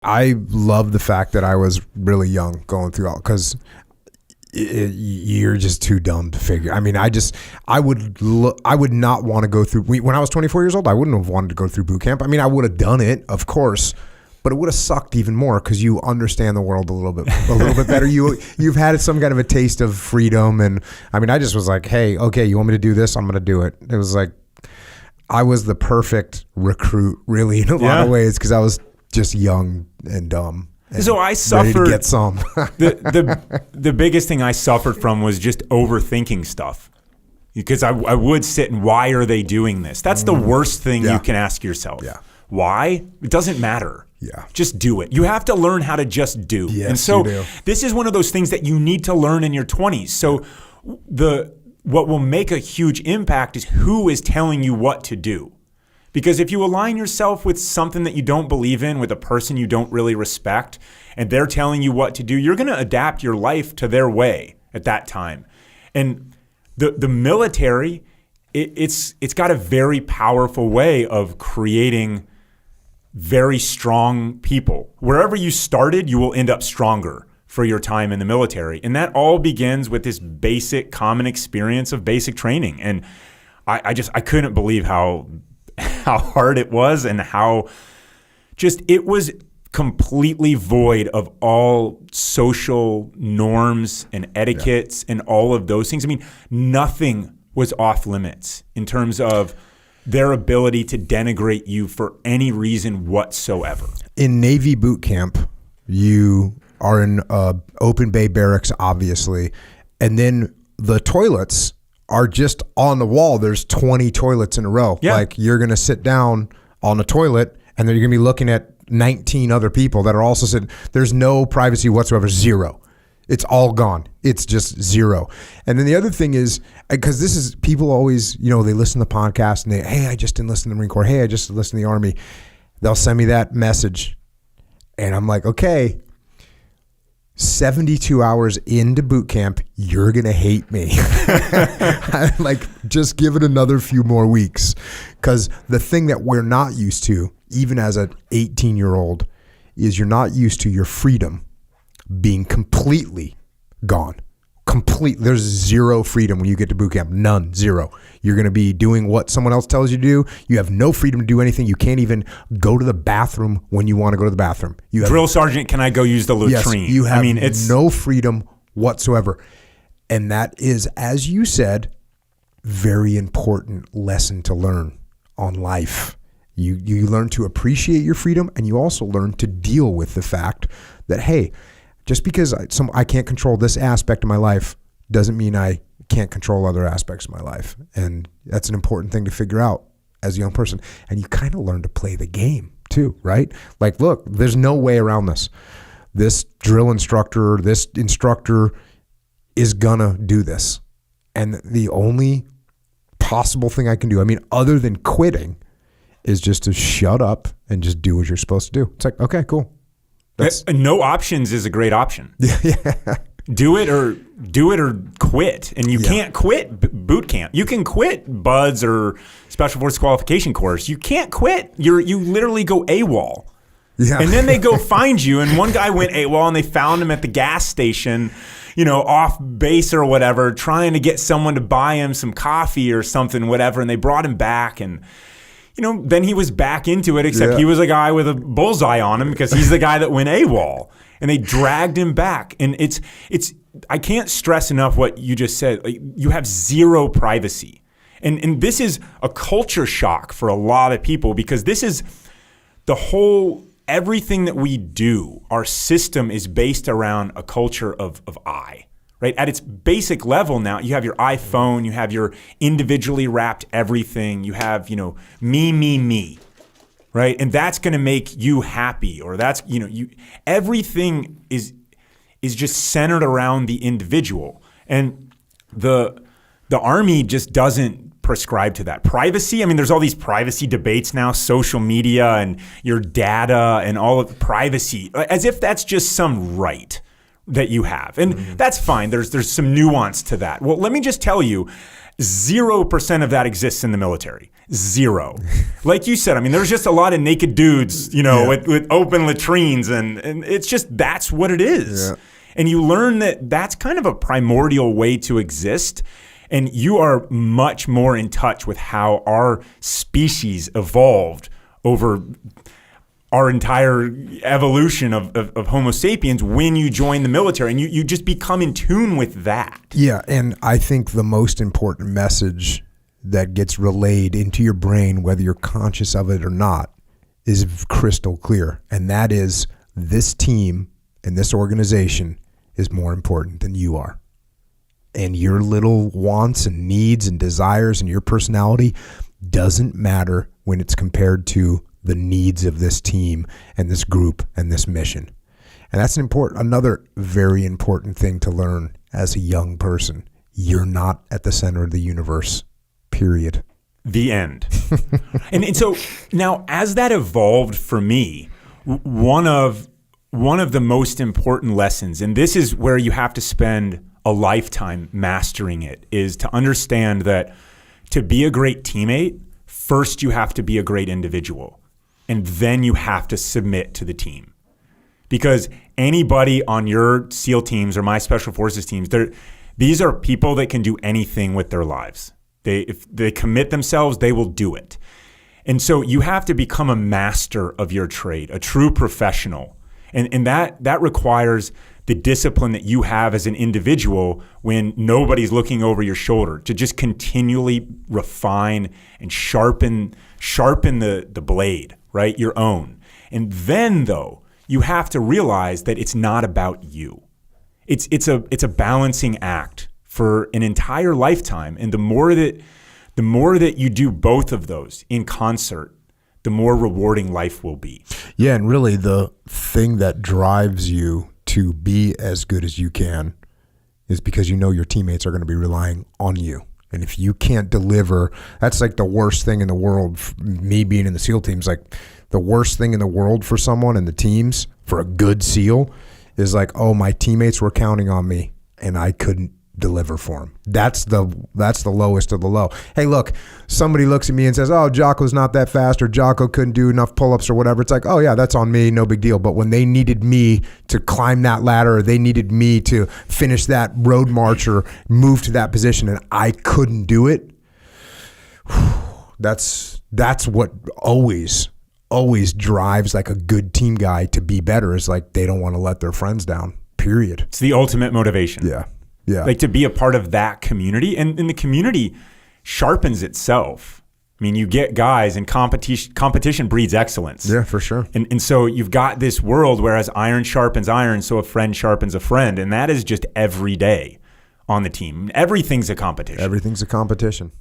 I love the fact that I was really young going through all, because you're just too dumb to figure. I mean, I would not want to go through. When I was 24 years old, I wouldn't have wanted to go through boot camp. I mean, I would have done it, of course, but it would have sucked even more because you understand the world a little bit better. You've had some kind of a taste of freedom, and I mean, I just was like, hey, okay, you want me to do this? I'm going to do it. It was like I was the perfect recruit, really, in a lot of ways, because I was just young and dumb. So I suffered. Ready to get some. the biggest thing I suffered from was just overthinking stuff, because I would sit and, why are they doing this? That's the worst thing you can ask yourself. Yeah. Why? It doesn't matter. Yeah. Just do it. You have to learn how to just do. Yes, and so you do. This is one of those things that you need to learn in your 20s. So what will make a huge impact is who is telling you what to do. Because if you align yourself with something that you don't believe in, with a person you don't really respect, and they're telling you what to do, you're going to adapt your life to their way at that time. And the military, it's got a very powerful way of creating very strong people. Wherever you started, you will end up stronger for your time in the military. And that all begins with this basic common experience of basic training. And I couldn't believe how hard it was, and how just it was completely void of all social norms and etiquettes and all of those things. I mean, nothing was off limits in terms of their ability to denigrate you for any reason whatsoever. In Navy boot camp, you are in open bay barracks, obviously, and then the toilets are just on the wall. There's 20 toilets in a row. Yeah. Like, you're going to sit down on a toilet, and then you're going to be looking at 19 other people that are also sitting. There's no privacy whatsoever. Zero. It's all gone. It's just zero. And then the other thing is, because this is, people always, they listen to the podcast and hey, I just enlisted in the Marine Corps. Hey, I just enlisted in the Army. They'll send me that message. And I'm like, okay, 72 hours into boot camp, you're going to hate me. Like, just give it another few more weeks. Because the thing that we're not used to, even as an 18-year-old, is you're not used to your freedom being completely gone. There's zero freedom when you get to boot camp. None. Zero. You're going to be doing what someone else tells you to do. You have no freedom to do anything. You can't even go to the bathroom when you want to go to the bathroom. Drill sergeant, can I go use the latrine? Yes, you have no freedom whatsoever. And that is, as you said, very important lesson to learn on life. You learn to appreciate your freedom, and you also learn to deal with the fact that, hey, just because I can't control this aspect of my life doesn't mean I can't control other aspects of my life. And that's an important thing to figure out as a young person. And you kind of learn to play the game too, right? Like, look, there's no way around this. This drill instructor, this instructor is gonna do this. And the only possible thing I can do, I mean, other than quitting, is just to shut up and just do what you're supposed to do. It's like, okay, cool. No options is a great option. Yeah. Do it or quit. And you can't quit boot camp. You can quit BUDS or Special Forces Qualification Course. You can't quit. You literally go AWOL. Yeah. And then they go find you. And one guy went AWOL, and they found him at the gas station, off base or whatever, trying to get someone to buy him some coffee or something, whatever. And they brought him back, and then he was back into it, except he was a guy with a bullseye on him because he's the guy that went AWOL. And they dragged him back. And it's I can't stress enough what you just said. Like, you have zero privacy. And this is a culture shock for a lot of people, because this is the whole, everything that we do, our system is based around a culture of I. Right? At its basic level now, you have your iPhone, you have your individually wrapped everything, you have, me, right? And that's going to make you happy, or that's, everything is just centered around the individual. And the Army just doesn't prescribe to that. Privacy, I mean, there's all these privacy debates now, social media and your data and all of privacy, as if that's just some right that you have. And that's fine. There's some nuance to that. Well, let me just tell you, 0% of that exists in the military. Zero. Like you said, I mean, there's just a lot of naked dudes, with open latrines, and it's just, that's what it is. Yeah. And you learn that that's kind of a primordial way to exist. And you are much more in touch with how our species evolved over our entire evolution of Homo sapiens when you join the military, and you just become in tune with that. Yeah, and I think the most important message that gets relayed into your brain, whether you're conscious of it or not, is crystal clear. And that is, this team and this organization is more important than you are. And your little wants and needs and desires and your personality doesn't matter when it's compared to the needs of this team and this group and this mission. And that's another very important thing to learn as a young person. You're not at the center of the universe. Period. The end. and so now, as that evolved for me, one of the most important lessons, and this is where you have to spend a lifetime mastering it, is to understand that to be a great teammate, first you have to be a great individual, and then you have to submit to the team. Because anybody on your SEAL teams or my Special Forces teams, these are people that can do anything with their lives. If they commit themselves, they will do it. And so you have to become a master of your trade, a true professional. And that requires the discipline that you have as an individual when nobody's looking over your shoulder, to just continually refine and sharpen the blade, right? Your own. And then, though, you have to realize that it's not about you. It's a balancing act for an entire lifetime. And the more that you do both of those in concert, the more rewarding life will be. Yeah, and really the thing that drives you to be as good as you can is because you know your teammates are going to be relying on you. And if you can't deliver, that's like the worst thing in the world. Me being in the SEAL teams, like the worst thing in the world for someone in the teams, for a good SEAL, is like, oh, my teammates were counting on me and I couldn't deliver for them. That's the lowest of the low. Hey, look, somebody looks at me and says, oh, Jocko's not that fast, or Jocko couldn't do enough pull-ups or whatever. It's like, oh yeah, that's on me, no big deal. But when they needed me to climb that ladder, or they needed me to finish that road march or move to that position and I couldn't do it, that's what always drives like a good team guy to be better, is like they don't want to let their friends down, period. It's the ultimate motivation. Yeah. Yeah. Like to be a part of that community, and the community sharpens itself. I mean, you get guys, and competition breeds excellence. Yeah, for sure. And so you've got this world where as iron sharpens iron, so a friend sharpens a friend. And that is just every day on the team. Everything's a competition. Everything's a competition.